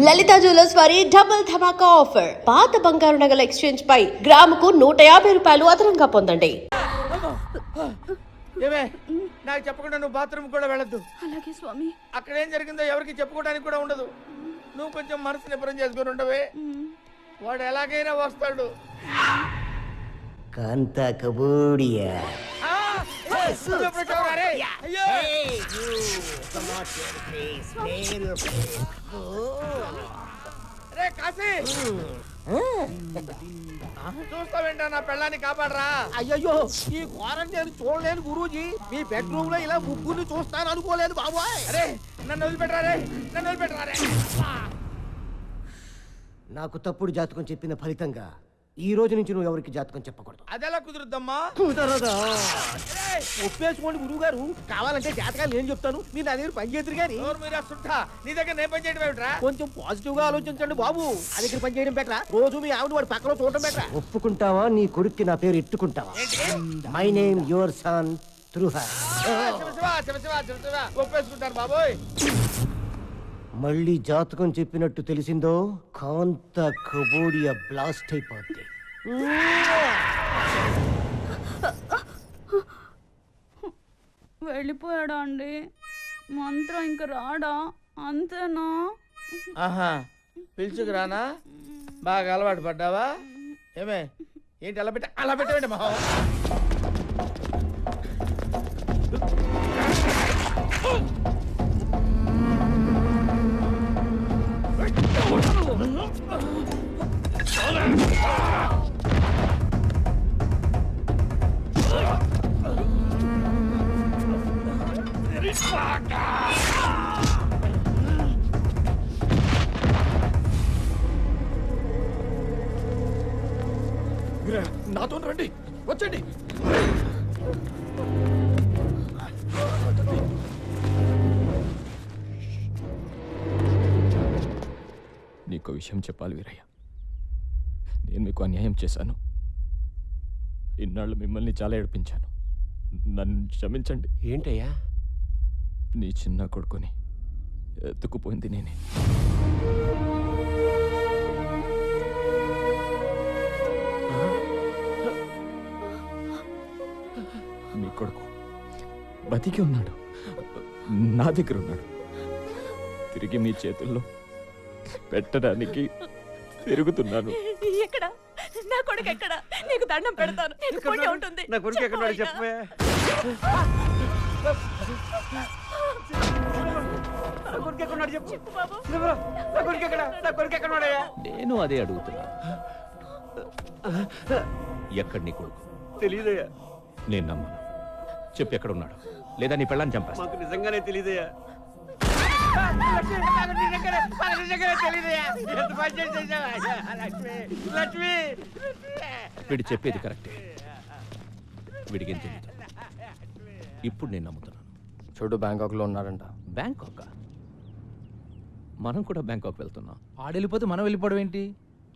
లలిత jewellers వారి double ధమాకా offer. పాత బంగారు నగల ఎక్స్చేంజ్ పై గ్రాముకు 150 రూపాయలు అదనంగా పొందండి. ఏమే నాకు చెప్పకుండా నువ్వు బాత్రూమ్ కూడా వెళ్ళొద్దు. అలాగే స్వామి. అక్కడ ఏం జరిగిందో ఎవరికి చెప్పుకోవడానికి కూడా ఉండదు. నువ్వు కొంచెం మనసు నిబ్బరం చేసుకుని ఉండవే. వాడు ఎలాగైనా వస్తాడు. కాంత కబూడియా చూస్తావేంటా నా పెళ్ళాన్ని కాపాడరా. అయ్యయ్యో ఈ క్వారంటైన్ చూడలేను గురూజీ. మీ బెడ్రూమ్ లో ఇలా ముగ్గురిని చూస్తాను అనుకోలేదు బాబోయ్. అరే నన్ను వదిలిపెట్టరా, నన్ను వదిలిపెట్టరా. నాకు తప్పుడు జాతకం చెప్పిన ఫలితంగా ఈ రోజు నుంచి నువ్వు ఎవరికి జాతకం చెప్పకూడదు. అదెలా కుదురుద్దమ్మా? కుదరదా? ఒప్పేసుకోండి గురువు గారు. కావాలంటే జాతకాలు నేను చెప్తాను, మీరు నా దగ్గర పని చేద్దరు గాని. మీరు సుట్టా నీ దగ్గర నేను పని చేయడం ఏమిట్రా? కొంచెం పాజిటివ్ గా ఆలోచించండి బాబు. ఆ దగ్గర పని చేయడం బెటరా, రోజు మీ ఆవిడ వాడి పక్కన చూడటం బెటరా. ఒప్పుకుంటావా నీ కొడుక్కి నా పేరు ఎట్టుకుంటావా? మై నేమ్ యువర్ సన్ త్రుహ. ఒప్పేసుకుంటాను బాబోయ్. మళ్ళీ జాతకం చెప్పినట్టు తెలిసిందో కాంత కబోడియా బ్లాస్ట్ అయిపోద్ది. వెళ్ళిపోయాడా అండి? మంత్రం ఇంక రాడా? అంతేనా? ఆహా పిలుచుకురానా? బాగా అలవాటు పడ్డావా? ఏమే ఏంటి అలా పెట్టండి మహా. నాతో రండి, వచ్చండి. నీకు విషయం చెప్పాలి వీరయ్య. నేను మీకు అన్యాయం చేశాను. ఇన్నాళ్ళు మిమ్మల్ని చాలా ఏడిపించాను. నన్ను క్షమించండి. ఏంటయ్యా? నీ చిన్న కొడుకుని ఎత్తుకుపోయింది నేనే. మీ కొడుకు బతికి ఉన్నాడు, నా దగ్గర ఉన్నాడు. తిరిగి మీ చేతుల్లో పెట్టడానికి తిరుగుతున్నాను. ఎక్కడ నా కొడుకు? ఎక్కడ? నీకు దండం పెడతాను. నీకు పుణ్యం ఉంటుంది. నా కొడుకు ఎక్కడ చెప్పే. నేను అదే అడుగుతున్నా. ఎక్కడ నీ కొడుకు? తెలీదయ్యా. నేను నమ్మను. చెప్పు ఎక్కడ ఉన్నాడు, లేదా నీ పెళ్ళాన్ని చంపేస్తా. మాకు నిజంగానే తెలీదయ్యా. వీడు చెప్పేది కరెక్టే. వీడికేం తెలియదు. ఇప్పుడు నేను నమ్ముతున్నాను. చోటు బ్యాంకాక్లో ఉన్నాడంట. బ్యాంకాక్? మనం కూడా బ్యాంకాక్ వెళ్తున్నాం. ఆడెళ్ళిపోతే మనం వెళ్ళిపోవడం ఏంటి?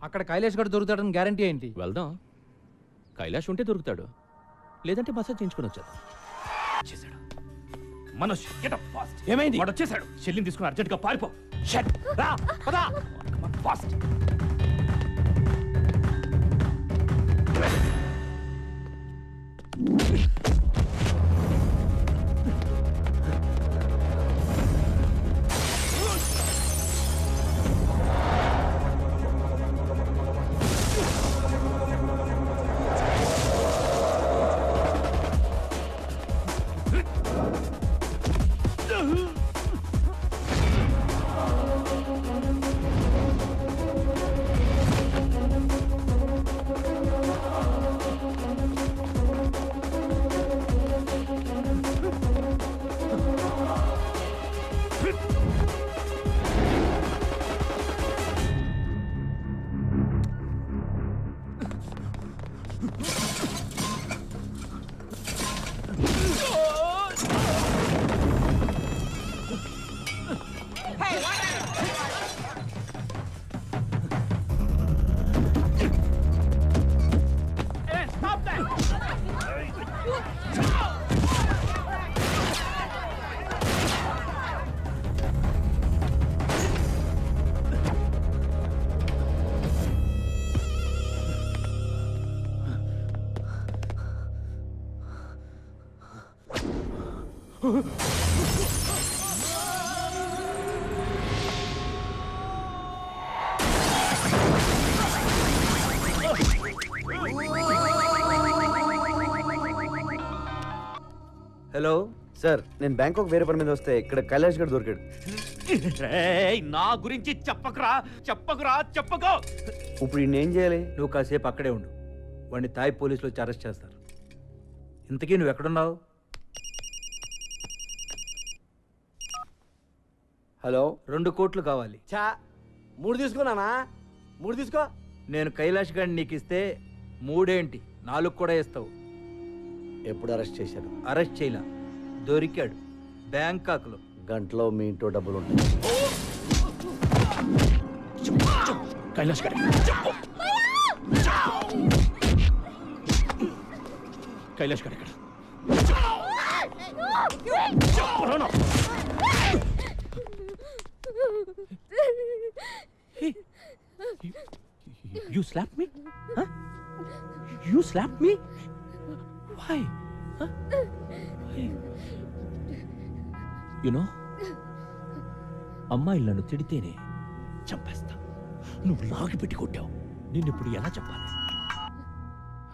అక్కడ కైలాష్ గడు దొరుకుతాడని గ్యారంటీ ఏంటి? వెళ్దాం. కైలాష్ ఉంటే దొరుకుతాడు, లేదంటే మసాజ్ చేయించుకుని వచ్చేద్దాం. చేశాడు మనోజ్. Get up fast. ఏమైంది? వాడు వచ్చేసాడు. షెల్లిని తీసుకుని అర్జెంట్ గా పారిపో. షట్ రా పదా ఫాస్ట్. హలో సార్, నేను బ్యాంకాక్ వేరే పని మీద వస్తే ఇక్కడ కైలాష్ గడ్ దొరికాడు. నా గురించి చెప్పకురా చెప్పకో. ఇప్పుడు ఈయన ఏం చేయాలి? నువ్వు కాసేపు అక్కడే ఉండు, వాడిని తాయ్ పోలీసులు వచ్చి అరెస్ట్ చేస్తారు. ఇంతకీ నువ్వు ఎక్కడున్నావు? హలో, 2 కోట్లు కావాలి. చా 3 తీసుకున్నానా? 3 తీసుకో. నేను కైలాష్ గారిని నీకు ఇస్తే 3 ఏంటి 4 కూడా ఇస్తావు. ఎప్పుడు అరెస్ట్ చేశారు? అరెస్ట్ చేయలా, దొరికాడు బ్యాంకాక్లో. గంటలో మీ ఇంట్లో డబ్బులు ఉంటాయి. కైలాష్ గారు కైలాష్ గారు ఎక్కడ? You slapped me? Huh? You slapped me? Why? Huh? Why? You know, అమ్మాయిలు నన్ను తిడితేనే చంపేస్తా. నువ్వు లాగి పెట్టి కొట్టావు. నిన్నిప్పుడు ఎలా చెప్పాలి?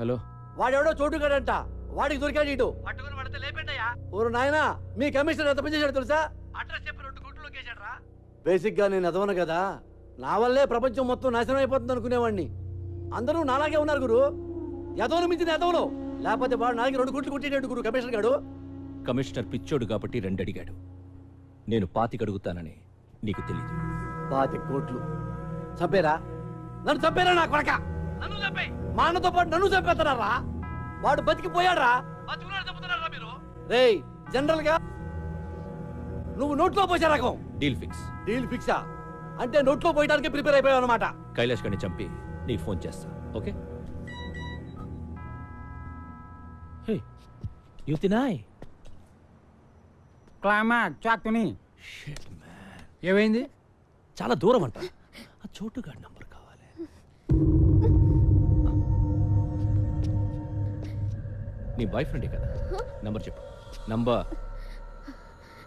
హలో, వాడెవడో చోటుగాడంట, వాడికి దొరికాడు ఇటు. పట్టుకుని పడితే లేపేంటయ్యా. ఓరు నాయనా, మీ కమిషనర్ ఎంత పని చేశాడు తెలుసా? అడ్రస్ చెప్పి 2 కోట్లు లొకేషన్ రా. బేసిక్ గా నేను ఎదవను కదా, నా వల్లే ప్రపంచం మొత్తం నాశనం అయిపోతుంది అనుకునేవాడిని. అందరూ నాలాగే ఉన్నారు గురు, ఎదవను మించిన ఎదవను. లేకపోతే వాడు నాకి 2 కోట్లు కొట్టేటట్టు గురు కమిషనర్ గాడు. కమిషనర్ పిచ్చోడు కాబట్టి 2 అడిగాడు. నేను 25 అడుగుతానని నీకు తెలీదు. 25 కోట్లు చంపేరా? నన్ను చంపేరా నా కొడక? నన్ను చంపే, మా అన్నతో పాటు నన్ను చంపేస్తారా? వాడు బతికిపోయాడ్రా. రేయ్, జనరల్ గా నువ్వు నోట్లో పోసే రకం. Deal fix. డీల్ ఫిక్సా? అంటే నోట్లో పోయడానికి ప్రిపేర్ అయిపోయావు అనమాట. కైలాష్ గారిని చంపి నీకు ఫోన్ చేస్తా. ఓకే? హే, యు తినాయ్. క్లైమాక్స్ చాక్తుని. ఏమైంది? చాలా దూరం అంట. ఆ చోటుగాడి నంబర్ కావాలి. నీ బాయ్ ఫ్రెండే కదా? నంబర్ చెప్పు.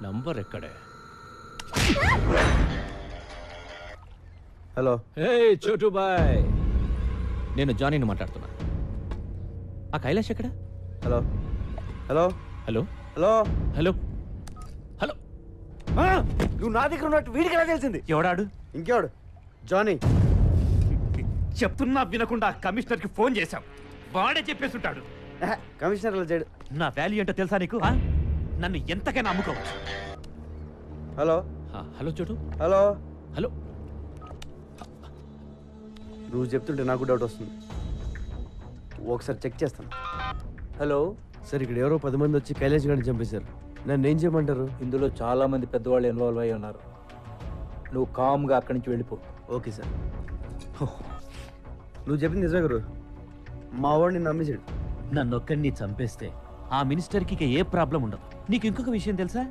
నంబర్ ఎక్కడే? హలో. హే చోటు బాయ్, నేను జానీని మాట్లాడుతున్నా. ఆ కైలాష్ ఎక్కడ? Hello hello hello hello hello hello. నువ్వు నా దగ్గర ఉన్నట్టు వీడికి ఎలా తెలిసింది? ఎవడాడు? ఇంకెవడు? జానీ. చెప్తున్నా వినకుండా కమిషనర్ కి ఫోన్ చేశాం. వాడే చెప్పేస్తుంటాడు. కమిషనర్ అలా చేయడు. నా వాల్యూ ఏంటో తెలుసా నీకు? నన్ను ఎంతకైనా అమ్ముకోవచ్చు. హలో హలో చోటు. Hello hello. నువ్వు చెప్తుంటే నాకు డౌట్ వస్తుంది, ఒకసారి చెక్ చేస్తాను. హలో సార్, ఇక్కడ ఎవరో 10 మంది వచ్చి కైలాష్ గారిని చంపేశారు. నన్ను ఏం చేయమంటారు? ఇందులో చాలా మంది పెద్దవాళ్ళు ఇన్వాల్వ్ అయి ఉన్నారు. నువ్వు కామ్గా అక్కడి నుంచి వెళ్ళిపో. Okay sir. నువ్వు చెప్పింది నిజమే గురు, మా వాడిని నమ్మేశాడు. నన్నొక్కడిని చంపేస్తే ఆ మినిస్టర్కి ఇక ఏ ప్రాబ్లం ఉండదు. నీకు ఇంకొక విషయం తెలుసా?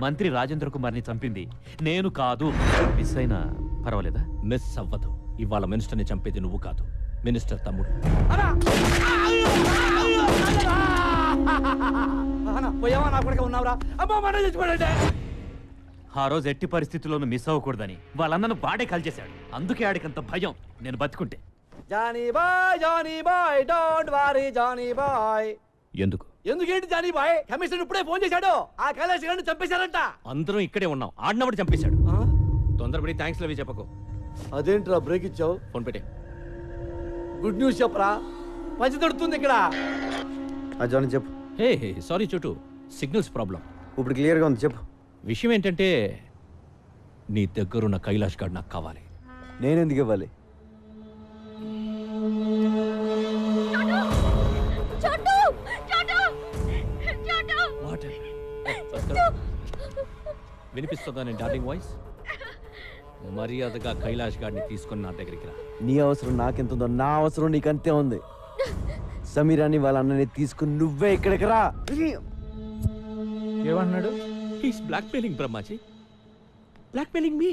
మంత్రి రాజేంద్ర కుమార్ని చంపింది నేను కాదు. మిస్ అయినా పర్వాలేదా? మిస్ అవ్వదు. ఇవాళ మినిస్టర్ని చంపేది నువ్వు కాదు, మినిస్టర్ తమ్ముడు. పోయావా నా కొడుకు? ఉన్నావురా? అమ్మా మన చచ్చిపోయాడే. ఆ రోజు ఎట్టి పరిస్థితుల్లోనూ మిస్ అవ్వకూడదని వాళ్ళందరూ వాడే కాల్చేశాడు. అందుకే ఆడికంత భయం నేను బతుకుంటే. Johnny boy don't worry Johnny boy. ఎందుకు? ఎందుకేంటి జానీ బాయ్? కమిషనర్ ఇప్పుడే ఫోన్ చేశాడు, ఆ కైలాష్ గారిని చంపేశారంట. అందరం ఇక్కడే ఉన్నాం. ఆడినవాడు చంపేశాడు. తొందరపడి థ్యాంక్స్ లవి చెప్పకు. అదేంట్రా బ్రేక్ ఇచ్చావు? ఫోన్ పెట్టే. గుడ్ న్యూస్ చెప్పరా, పంచి తడుతుంది ఇక్కడ. జానీ చెప్పు. హే సారీ చోటు, సిగ్నల్స్ ప్రాబ్లం. ఇప్పుడు క్లియర్గా ఉంది, చెప్పు. విషయం ఏంటంటే నీ దగ్గరున్న కైలాష్ గార్డ్ నాకు కావాలి. నేను ఎందుకు ఇవ్వాలి? వినిపిస్తుందా నేను డార్లింగ్ వాయిస్? మర్యాదగా కైలాష్ గారిని తీసుకొని నా దగ్గరికి రా. నీ అవసరం నాకెంత ఉందో నా అవసరం నీకంతే ఉంది. సమీరాని వాళ్ళ అన్నని తీసుకుని నువ్వే ఇక్కడికి రా. ఏమన్నాడు? హీస్ బ్లాక్మెయిలింగ్ బ్రహ్మాజీ, బ్లాక్మెయిలింగ్ మీ.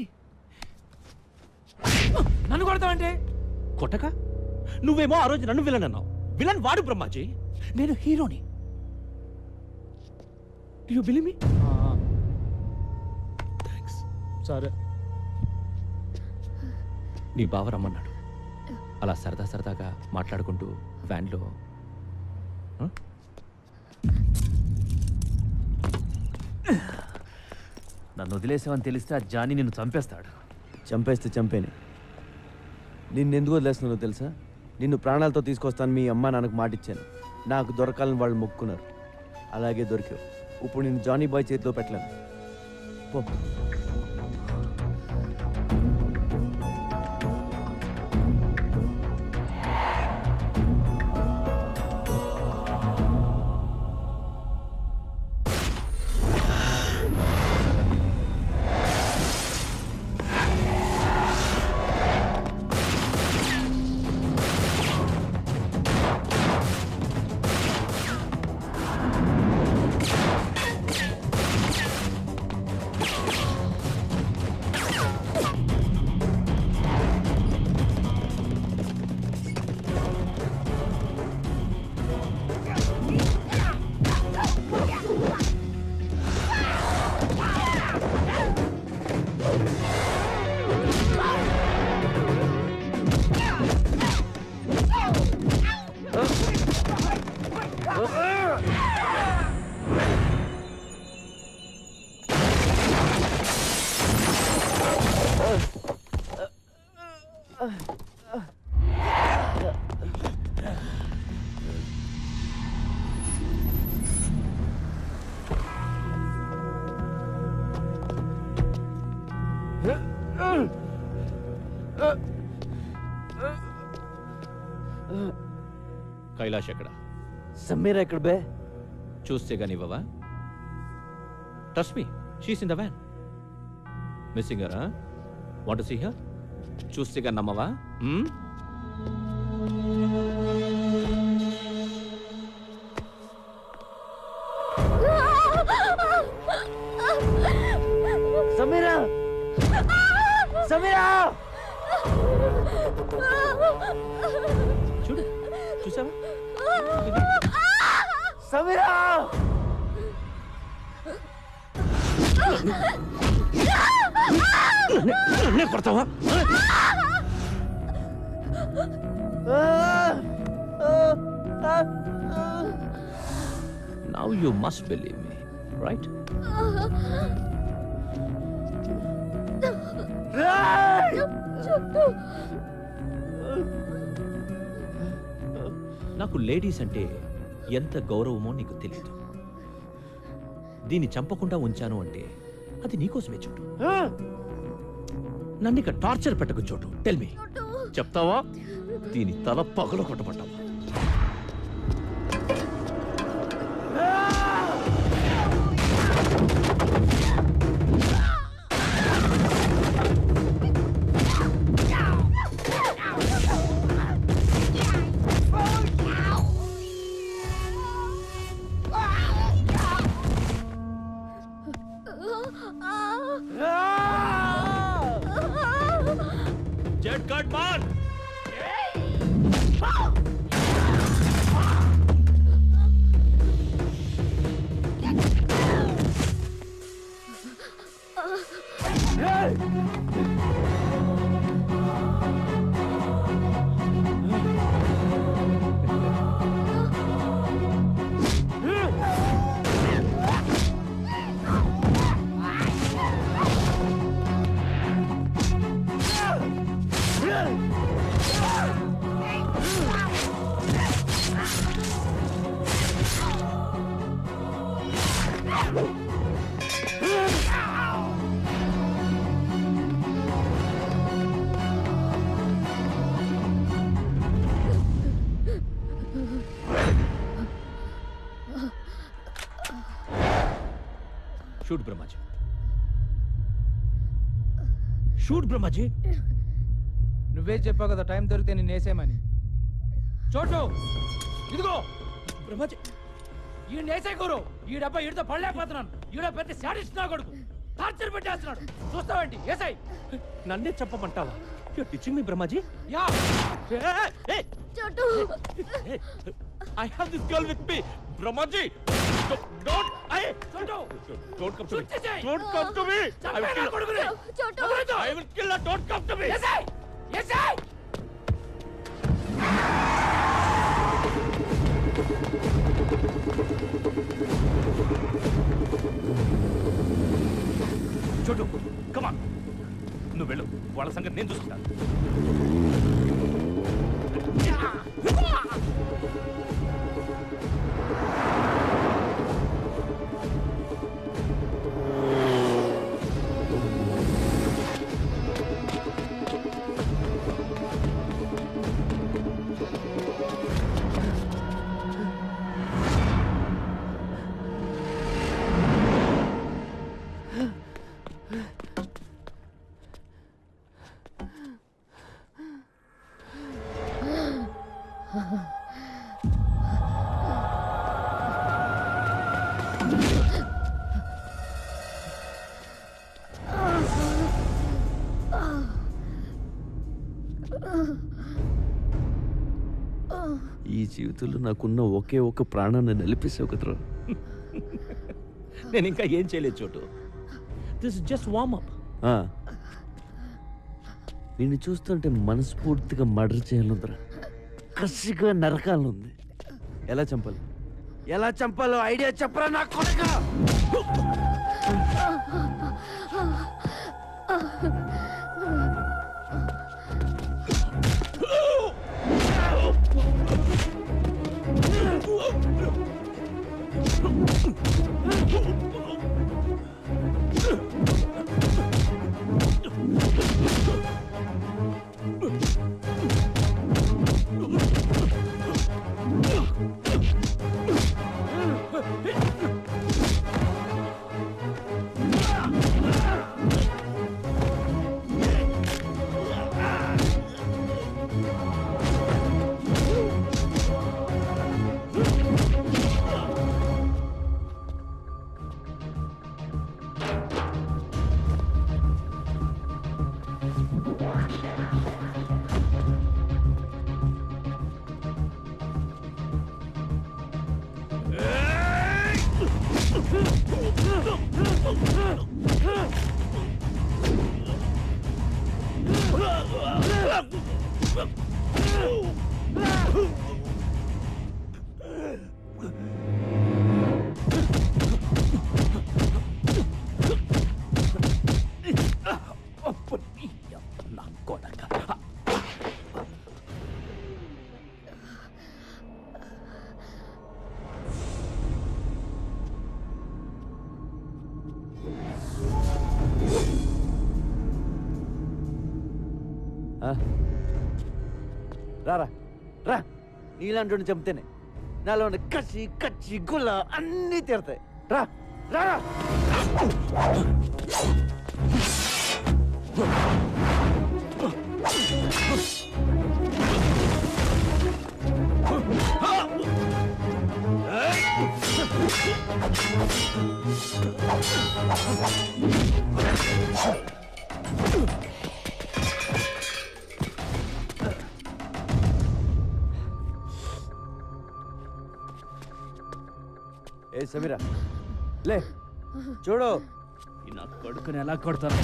నన్ను కొడతావంటే? కొట్టక? నువ్వేమో ఆ రోజు నన్ను విలన్ అన్నావు. విలన్ వాడు బ్రహ్మాజీ, నేను హీరోని. You believe me? థ్యాంక్స్. సరే. నీ బావ రమ్మన్నాడు. అలా సరదాగా మాట్లాడుకుంటూ వ్యాన్లో నన్ను వదిలేసావని తెలిస్తే ఆ జానీ నిన్ను చంపేస్తాడు. చంపేస్తే చంపేని. నిన్నెందుకు వదిలేస్తున్నానో తెలుసా? నిన్ను ప్రాణాలతో తీసుకొస్తాను మీ అమ్మ నాన్నకు మాటిచ్చాను. నాకు దొరకాలని వాళ్ళు మొక్కున్నారు. అలాగే దొరికావు. ఇప్పుడు నేను జానీ బాయ్ చేతిలో పెట్టలేను. పో. కైలాష్ ఎక్కడ? సమీరా ఎక్కడ బే? చూస్తే గానివ్వవా? Trust me, she's in the van. Missing her? Want to see her? చూస్తే గాని నమ్మవా? సమీరా! సమీరా! చూడు, చూసావా? సమీరా! నన్నే కొడతావా? Now you must believe me, right? నాకు లేడీస్ అంటే ఎంత గౌరవమో నీకు తెలియదు. దీన్ని చంపకుండా ఉంచాను అంటే అది నీకోసమే చూడు. నన్ను ఇక టార్చర్ పెట్టకు చోటు. టెల్ మీ, చెప్తావా? దీని తల పగలు కొట్టబడ్డావా? Jet cut man! Shoot Brahmaji, shoot Brahmaji. నువ్వే చెప్పావు కదా టైం దొరికితే నేను వేసేయమని. చోటు ఇదిగో బ్రహ్మాజీ, ఈ నేసే గురు ఈ డబ్బా ఈడితో పడలేకపోతున్నాను. ఈడ పెద్ద శాడిస్ట్ నా కొడుకు టార్చర్ పెట్టేస్తున్నాడు. చూస్తావేంటి? ఏసై నన్నే చెప్పమంటావా? You are teaching me Brahmaji? Yeah I have this girl with me. Brahmaji don't don't come to me don't come to me I will kill don't come to me చోటు కమాన్ నువ్వు వెళ్ళు వాళ్ళ సంగతి నేను చూసుకుంటాను ఈ జీవితంలో నాకున్న ఒకే ఒక ప్రాణాన్ని నిలిపేసావు కదరా. నేను ఇంకా ఏం చేయలేదు చోటు దిస్ జస్ట్ వార్మ్ అప్ ఆ. నిన్ను చూస్తుంటే మనస్ఫూర్తిగా మర్డర్ చేయాలందరా, కసిగా నరకాలనుంది. ఎలా చంపాలి, ఎలా చంపాలో ఐడియా చెప్పరా నా కొడుకా. రారా రా, నీలాంటి చంపితేనే నాలో ఉన్న కసి కచ్చి గుల్ల అన్నీ తీరతాయి. రా రా. ఏ సమీరా లే, చూడు నా కొడుకుని ఎలా కొడతాను.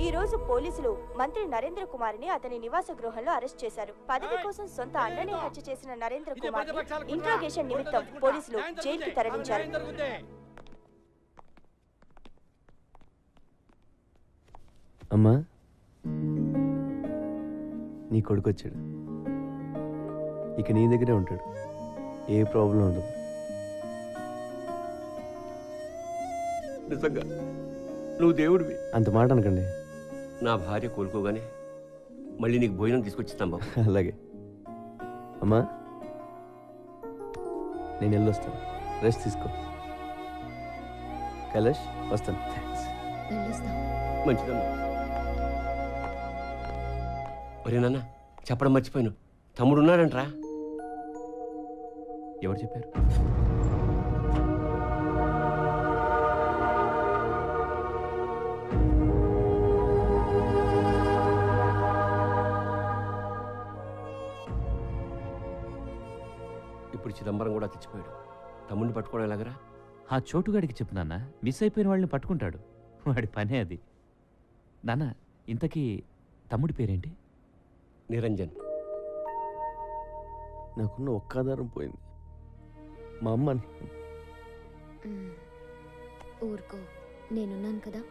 ఈ రోజు పోలీసులు మంత్రి నరేంద్ర కుమార్ని అతని నివాస గృహంలో అరెస్ట్ చేశారు. పదవి కోసం సొంత అన్ననే హత్య చేసిన నరేంద్ర కుమార్ ఇంట్రాగేషన్ నిమిత్తం పోలీసులు జైలుకి తరలించారు. అమ్మా, నీ కొడుకు వచ్చాడు. ఇక నీ దగ్గరే ఉంటాడు, ఏ ప్రాబ్లం ఉండదు. నిజంగా నువ్వు దేవుడివి. అంత మాట అనకండి. నా భార్య కోలుకోగానే మళ్ళీ నీకు భోజనం తీసుకొచ్చిస్తాం బాబు. అలాగే అమ్మా, నేను వెళ్ళొస్తాను, రెస్ట్ తీసుకో. కైలాష్ వస్తాను. మంచిదమ్మా. ఒరే నాన్న, చెప్పడం మర్చిపోయాను, తమ్ముడు ఉన్నాడంట్రా. ఎవరు చెప్పారు? ఇప్పుడు చిదంబరం కూడా తెచ్చిపోయాడు. తమ్ముడిని పట్టుకోవడం ఎలాగరా? ఆ చోటుగాడికి చెప్పు నాన్న, మిస్ అయిపోయిన వాళ్ళని పట్టుకుంటాడు. వాడి పనే అది. నాన్న, ఇంతకీ తమ్ముడి పేరేంటి? నిరంజన్. నాకున్న ఒక్క ఆధారం పోయింది, మా అమ్మ. ఊరుకో, నేనున్నాను కదా.